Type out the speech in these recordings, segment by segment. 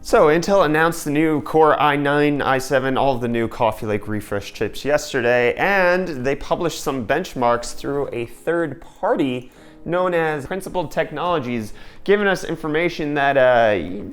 So Intel announced the new Core i9, i7, all of the new Coffee Lake refresh chips yesterday, and they published some benchmarks through a third party known as Principled Technologies, giving us information that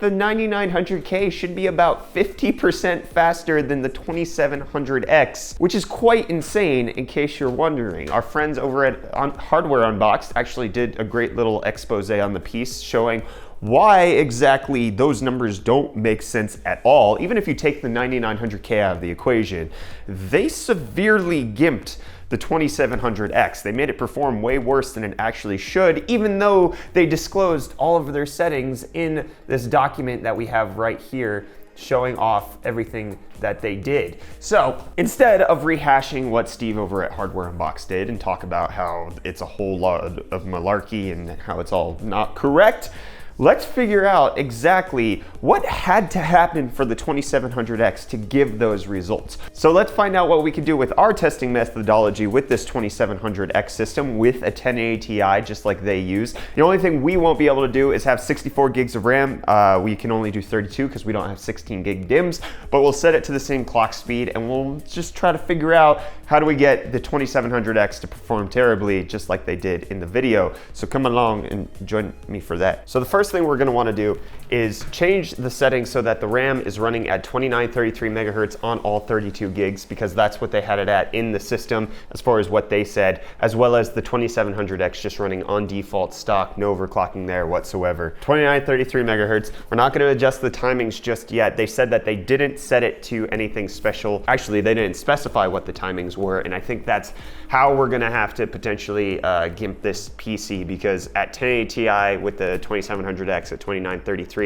the 9900K should be about 50% faster than the 2700X, which is quite insane in case you're wondering. Our friends over at Hardware Unboxed actually did a great little expose on the piece showing why exactly those numbers don't make sense at all. Even if you take the 9900K out of the equation, they severely gimped the 2700X. They made it perform way worse than it actually should, even though they disclosed all of their settings in this document that we have right here showing off everything that they did. So instead of rehashing what Steve over at Hardware Unboxed did and talk about how it's a whole lot of malarkey and how it's all not correct, let's figure out exactly what had to happen for the 2700X to give those results. So let's find out what we can do with our testing methodology with this 2700X system with a 1080 Ti, just like they use. The only thing we won't be able to do is have 64 gigs of RAM. We can only do 32 because we don't have 16 gig DIMMs, but we'll set it to the same clock speed and we'll just try to figure out how do we get the 2700X to perform terribly just like they did in the video. So come along and join me for that. So the first thing we're going to want to do is change the settings so that the RAM is running at 2933 megahertz on all 32 gigs, because that's what they had it at in the system as far as what they said, as well as the 2700X just running on default stock, no overclocking there whatsoever. 2933 megahertz. We're not going to adjust the timings just yet. They said that they didn't set it to anything special. Actually, they didn't specify what the timings were, and I think that's how we're going to have to potentially gimp this PC, because at 1080 Ti with the 2700X at 2933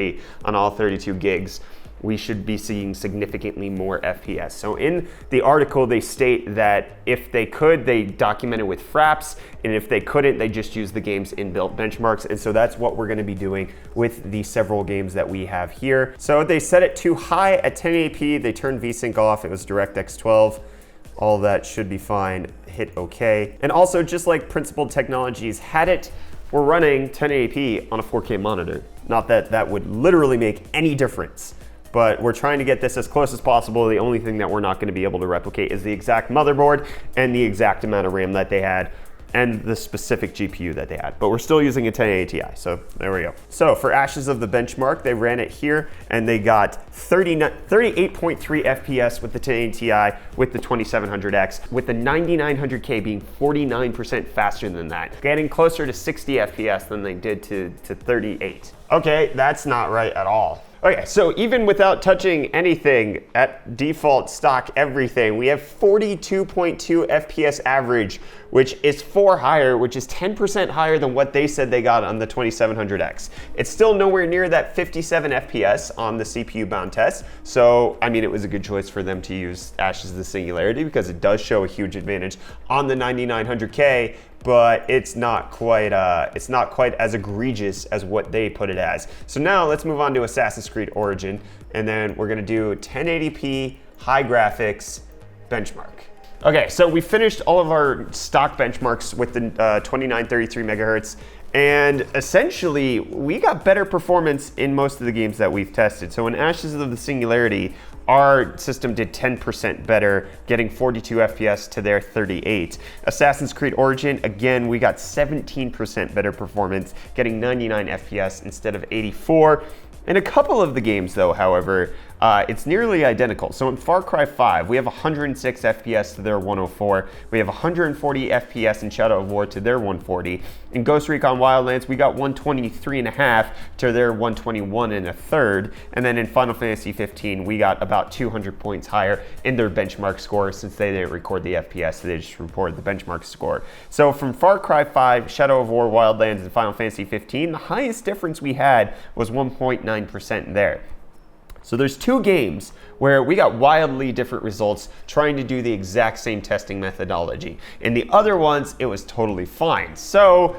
on all 32 gigs, we should be seeing significantly more FPS. So in the article, they state that if they could, they document it with fraps, and if they couldn't, they just use the game's inbuilt benchmarks. And so that's what we're gonna be doing with the several games that we have here. So they set it too high at 1080p, they turned VSync off, it was DirectX 12. All that should be fine, hit okay. And also, just like Principled Technologies had it, we're running 1080p on a 4K monitor. Not that that would literally make any difference, but we're trying to get this as close as possible. The only thing that we're not going to be able to replicate is the exact motherboard and the exact amount of RAM that they had and the specific GPU that they had. But we're still using a 1080 Ti, so there we go. So for Ashes of the Benchmark, they ran it here and they got 38.3 FPS with the 1080 Ti with the 2700X, with the 9900K being 49% faster than that, getting closer to 60 FPS than they did to 38. Okay, that's not right at all. Okay, so even without touching anything at default stock everything, we have 42.2 FPS average, which is 4 higher, which is 10% higher than what they said they got on the 2700X. It's still nowhere near that 57 FPS on the CPU bound test. So, I mean, it was a good choice for them to use Ashes of the Singularity because it does show a huge advantage on the 9900K, but it's not quite as egregious as what they put it as. So now let's move on to Assassin's Creed Origin, and then we're gonna do 1080p high graphics benchmark. Okay, so we finished all of our stock benchmarks with the 2933 megahertz, and essentially we got better performance in most of the games that we've tested. So in Ashes of the Singularity, our system did 10% better, getting 42 FPS to their 38. Assassin's Creed Origin, again, we got 17% better performance, getting 99 FPS instead of 84. In a couple of the games though, however, it's nearly identical. So in Far Cry 5, we have 106 FPS to their 104. We have 140 FPS in Shadow of War to their 140. In Ghost Recon Wildlands, we got 123.5 to their 121.3. And then in Final Fantasy 15, we got about 200 points higher in their benchmark score, since they didn't record the FPS, they just reported the benchmark score. So from Far Cry 5, Shadow of War, Wildlands, and Final Fantasy 15, the highest difference we had was 1.9% there. So there's two games where we got wildly different results trying to do the exact same testing methodology. In the other ones, it was totally fine. So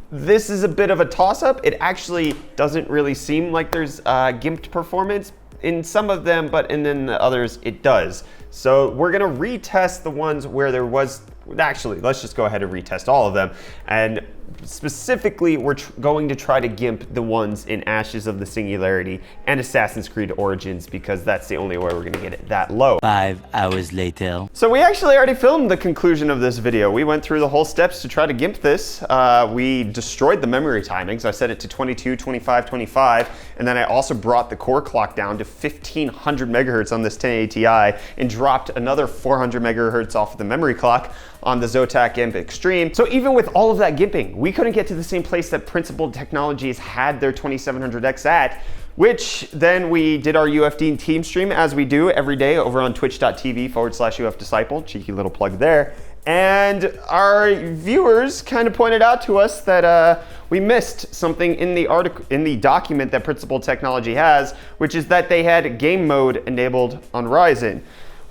this is a bit of a toss-up. It actually doesn't really seem like there's gimped performance in some of them, but in the others it does. So we're gonna retest the ones where there was, actually, let's just go ahead and retest all of them. And Specifically, we're going to try to GIMP the ones in Ashes of the Singularity and Assassin's Creed Origins, because that's the only way we're going to get it that low. 5 hours later. So we actually already filmed the conclusion of this video. We went through the whole steps to try to GIMP this. We destroyed the memory timings. I set it to 22, 25, 25, and then I also brought the core clock down to 1500 megahertz on this 1080 Ti and dropped another 400 megahertz off of the memory clock on the Zotac GIMP Extreme. So even with all of that GIMPing, we couldn't get to the same place that Principled Technologies had their 2700X at, which then we did our UFD team stream, as we do every day, over on twitch.tv/UFDisciple, cheeky little plug there. And our viewers kind of pointed out to us that we missed something in the article, in the document that Principled Technology has, which is that they had game mode enabled on Ryzen.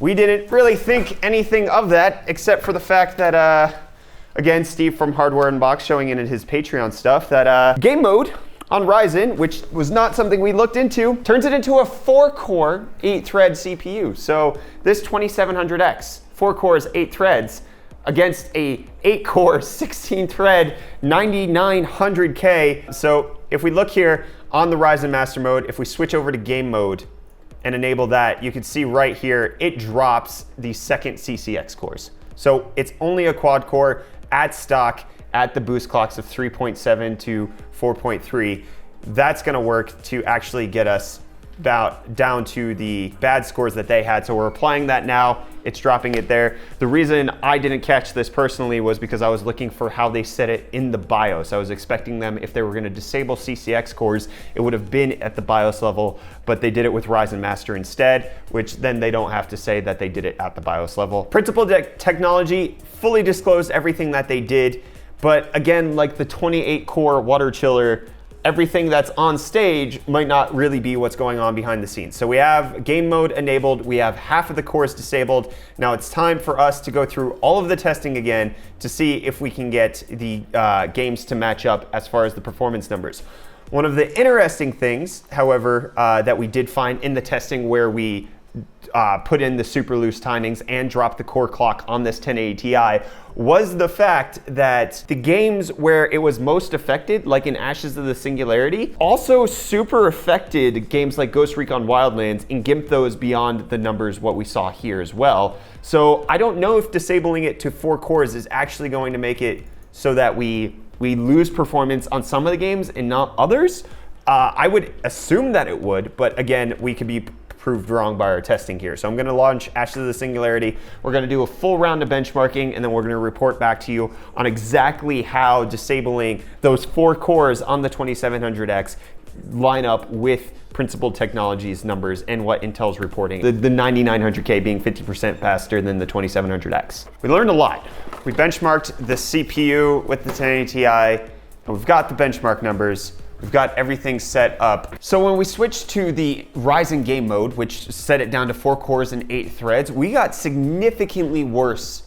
We didn't really think anything of that, except for the fact that, again, Steve from Hardware Unboxed showing in his Patreon stuff, that game mode on Ryzen, which was not something we looked into, turns it into a 4-core, 8-thread CPU. So this 2700X, 4 cores, 8 threads, against a 8-core, 16-thread, 9900K. So if we look here on the Ryzen Master Mode, if we switch over to game mode, and enable that, you can see right here, it drops the second CCX cores. So it's only a quad core at stock at the boost clocks of 3.7 to 4.3. That's gonna work to actually get us about down to the bad scores that they had. So we're applying that now. It's dropping it there. The reason I didn't catch this personally was because I was looking for how they set it in the BIOS. I was expecting them, if they were going to disable CCX cores, it would have been at the BIOS level, but they did it with Ryzen Master instead, which then they don't have to say that they did it at the BIOS level. Principled Technology fully disclosed everything that they did, but again, like the 28-core water chiller, everything that's on stage might not really be what's going on behind the scenes. So we have game mode enabled, we have half of the cores disabled. Now it's time for us to go through all of the testing again to see if we can get the games to match up as far as the performance numbers. One of the interesting things, however, that we did find in the testing where we put in the super loose timings and dropped the core clock on this 1080 Ti was the fact that the games where it was most affected, like in Ashes of the Singularity, also super affected games like Ghost Recon Wildlands and gimped those beyond the numbers what we saw here as well. So I don't know if disabling it to 4 cores is actually going to make it so that we lose performance on some of the games and not others. I would assume that it would, but again, we could be proved wrong by our testing here. So I'm gonna launch Ashes of the Singularity. We're gonna do a full round of benchmarking, and then we're gonna report back to you on exactly how disabling those 4 cores on the 2700X line up with Principled Technologies numbers and what Intel's reporting. The 9900K being 50% faster than the 2700X. We learned a lot. We benchmarked the CPU with the 1080 Ti, and we've got the benchmark numbers. We've got everything set up. So when we switched to the Ryzen game mode, which set it down to 4 cores and 8 threads, we got significantly worse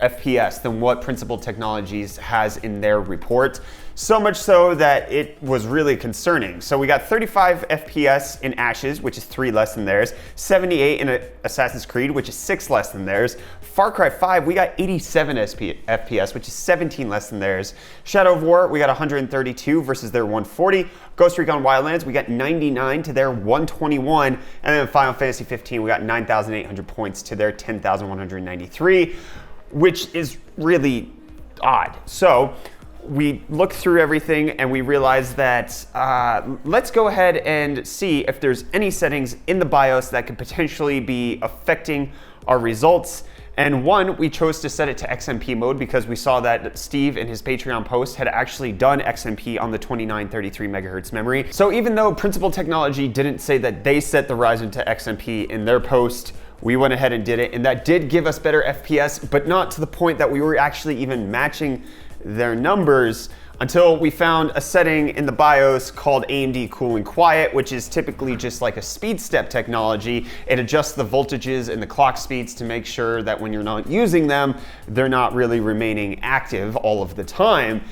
FPS than what Principled Technologies has in their report. So much so that it was really concerning. So we got 35 FPS in Ashes, which is 3 less than theirs, 78 in Assassin's Creed, which is 6 less than theirs. Far Cry 5, we got 87 FPS, which is 17 less than theirs. Shadow of War, we got 132 versus their 140. Ghost Recon Wildlands, we got 99 to their 121. And then Final Fantasy 15, we got 9,800 points to their 10,193, which is really odd. So we looked through everything and we realized that let's go ahead and see if there's any settings in the BIOS that could potentially be affecting our results. And one, we chose to set it to XMP mode because we saw that Steve in his Patreon post had actually done XMP on the 2933 megahertz memory. So even though Principled Technology didn't say that they set the Ryzen to XMP in their post, we went ahead and did it, and that did give us better FPS, but not to the point that we were actually even matching their numbers until we found a setting in the BIOS called AMD Cool and Quiet, which is typically just like a speed step technology. It adjusts the voltages and the clock speeds to make sure that when you're not using them, they're not really remaining active all of the time.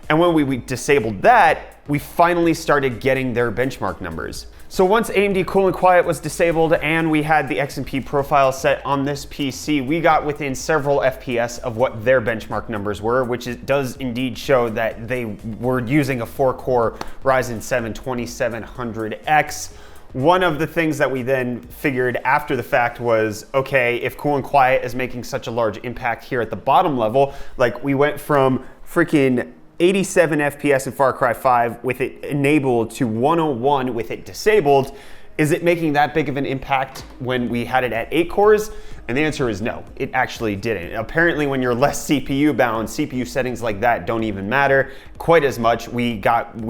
And when we disabled that, we finally started getting their benchmark numbers. So once AMD Cool and Quiet was disabled and we had the X&P profile set on this PC, we got within several FPS of what their benchmark numbers were, which does indeed show that they were using a 4-core Ryzen 7 2700X. One of the things that we then figured after the fact was, okay, if Cool and Quiet is making such a large impact here at the bottom level, like we went from freaking 87 FPS in Far Cry 5 with it enabled to 101 with it disabled. Is it making that big of an impact when we had it at 8 cores? And the answer is no, it actually didn't. Apparently when you're less CPU bound, CPU settings like that don't even matter quite as much. We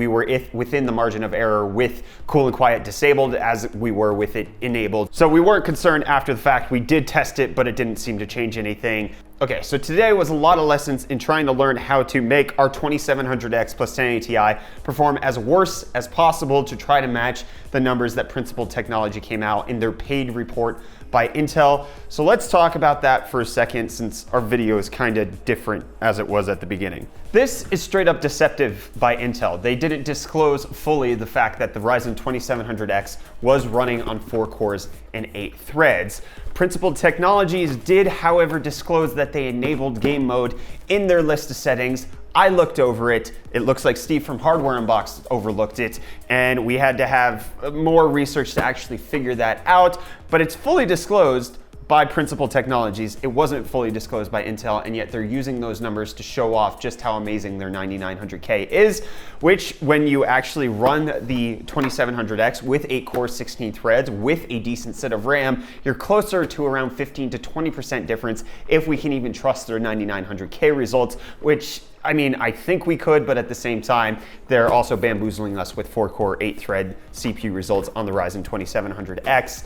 were within the margin of error with Cool and Quiet disabled as we were with it enabled. So we weren't concerned after the fact. We did test it, but it didn't seem to change anything. Okay, so today was a lot of lessons in trying to learn how to make our 2700X plus 1080 Ti perform as worse as possible to try to match the numbers that Principled Technology came out in their paid report by Intel. So let's talk about that for a second, since our video is kind of different as it was at the beginning. This is straight up deceptive by Intel. They didn't disclose fully the fact that the Ryzen 2700X was running on 4 cores and 8 threads. Principled Technologies did, however, disclose that they enabled game mode in their list of settings. I looked over it. It looks like Steve from Hardware Unboxed overlooked it, and we had to have more research to actually figure that out, but it's fully disclosed by Principled Technologies. It wasn't fully disclosed by Intel, and yet they're using those numbers to show off just how amazing their 9900K is, which when you actually run the 2700X with 8 cores, 16 threads, with a decent set of RAM, you're closer to around 15 to 20% difference if we can even trust their 9900K results, which I mean, I think we could, but at the same time, they're also bamboozling us with 4-core, 8-thread CPU results on the Ryzen 2700X.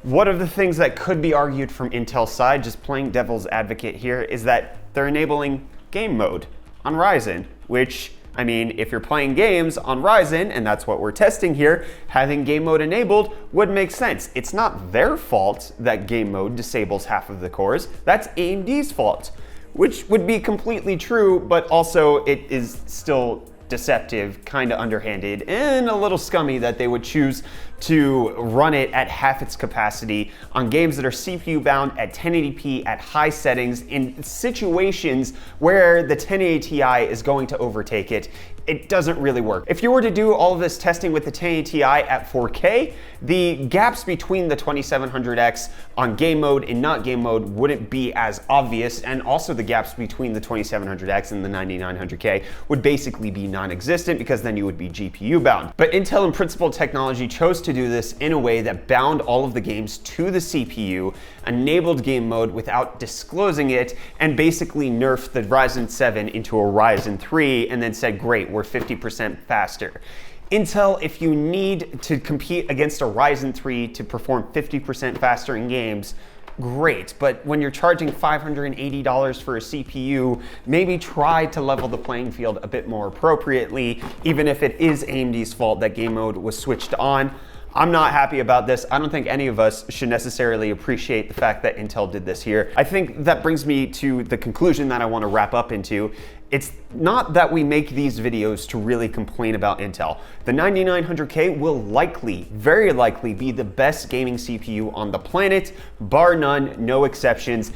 One of the things that could be argued from Intel's side, just playing devil's advocate here, is that they're enabling game mode on Ryzen, which, I mean, if you're playing games on Ryzen, and that's what we're testing here, having game mode enabled would make sense. It's not their fault that game mode disables half of the cores, that's AMD's fault, which would be completely true, but also it is still deceptive, kind of underhanded, and a little scummy that they would choose to run it at half its capacity on games that are CPU bound at 1080p at high settings in situations where the 1080 Ti is going to overtake it. It doesn't really work. If you were to do all of this testing with the 1080 Ti at 4K, the gaps between the 2700X on game mode and not game mode wouldn't be as obvious, and also the gaps between the 2700X and the 9900K would basically be non-existent, because then you would be GPU bound. But Intel and Principled Technology chose to do this in a way that bound all of the games to the CPU, enabled game mode without disclosing it, and basically nerfed the Ryzen 7 into a Ryzen 3 and then said, great, we're 50% faster. Intel, if you need to compete against a Ryzen 3 to perform 50% faster in games, great, but when you're charging $580 for a CPU, maybe try to level the playing field a bit more appropriately, even if it is AMD's fault that game mode was switched on. I'm not happy about this. I don't think any of us should necessarily appreciate the fact that Intel did this here. I think that brings me to the conclusion that I want to wrap up into. It's not that we make these videos to really complain about Intel. The 9900K will likely, very likely, be the best gaming CPU on the planet, bar none, no exceptions.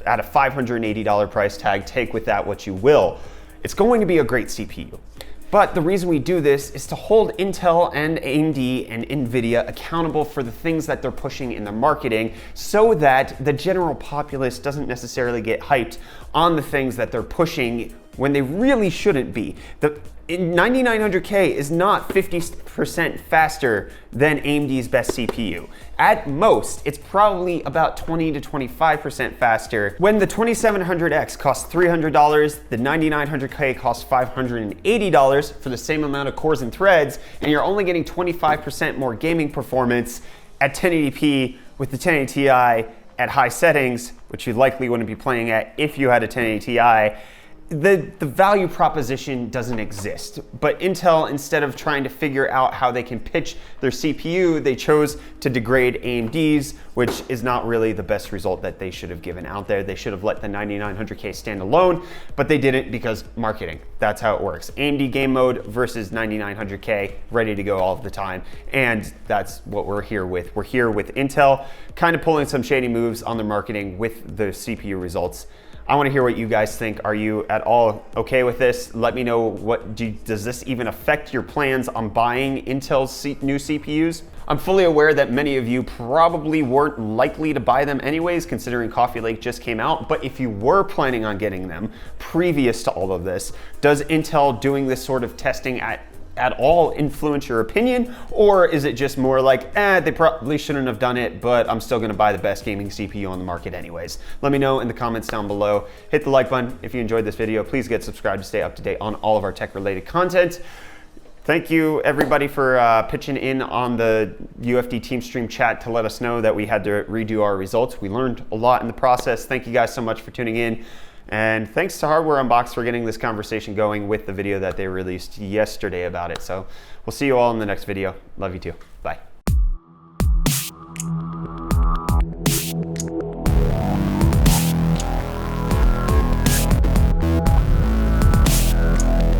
At a $580 price tag, take with that what you will. It's going to be a great CPU. But the reason we do this is to hold Intel and AMD and NVIDIA accountable for the things that they're pushing in their marketing, so that the general populace doesn't necessarily get hyped on the things that they're pushing when they really shouldn't be. The 9900K is not 50% faster than AMD's best CPU. At most, it's probably about 20 to 25% faster. When the 2700X costs $300, the 9900K costs $580 for the same amount of cores and threads, and you're only getting 25% more gaming performance at 1080p with the 1080 Ti at high settings, which you likely wouldn't be playing at if you had a 1080 Ti. the value proposition doesn't exist. But Intel, instead of trying to figure out how they can pitch their CPU, they chose to degrade AMD's, which is not really the best result that they should have given out there. They should have let the 9900K stand alone, but they didn't because marketing. That's how it works. AMD game mode versus 9900K, ready to go all the time. And that's what we're here with. We're here with Intel, kind of pulling some shady moves on their marketing with the CPU results. I want to hear what you guys think. Are you at all okay with this? Let me know, does this even affect your plans on buying Intel's new CPUs? I'm fully aware that many of you probably weren't likely to buy them anyways, considering Coffee Lake just came out, but if you were planning on getting them previous to all of this, does Intel doing this sort of testing at all influence your opinion? Or is it just more like, they probably shouldn't have done it, but I'm still gonna buy the best gaming CPU on the market anyways? Let me know in the comments down below. Hit the like button if you enjoyed this video. Please get subscribed to stay up to date on all of our tech related content. Thank you everybody for pitching in on the UFD Team Stream chat to let us know that we had to redo our results. We learned a lot in the process. Thank you guys so much for tuning in. And thanks to Hardware Unboxed for getting this conversation going with the video that they released yesterday about it. So we'll see you all in the next video. Love you too. Bye.